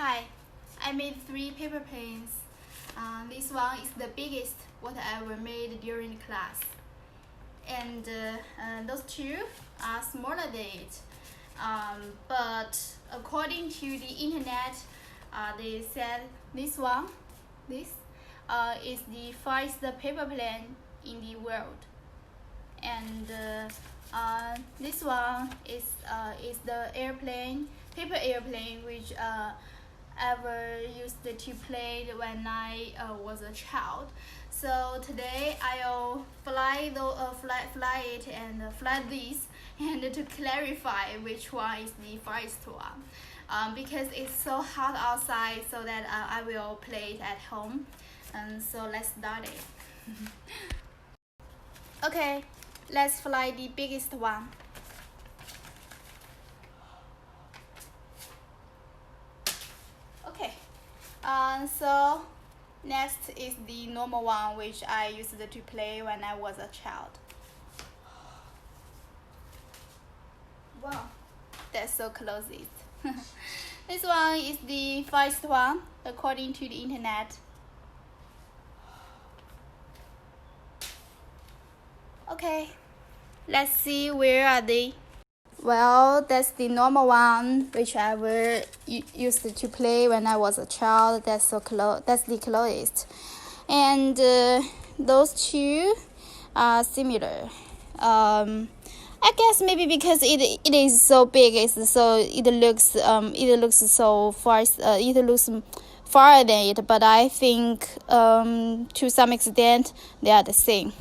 Hi, I made 3 paper planes. This one is the biggest what I ever made during class. And those 2 are smaller than it. But according to the internet, they said this is the fastest paper plane in the world. And this one is the paper airplane, which ever used to play when I was a child. So today I'll fly it and fly this, and to clarify which one is the fastest one, because it's so hot outside, so that I will play it at home. And so let's start it. Okay, let's fly the biggest one. Okay, so next is the normal one, which I used to play when I was a child. Wow, that's so close. This one is the fastest one according to the internet. Okay, let's see, where are they? Well, that's the normal one, which I used to play when I was a child. That's the closest, and those 2 are similar. I guess maybe because it is so big, it looks so fast. It looks farther than it, but I think to some extent they are the same.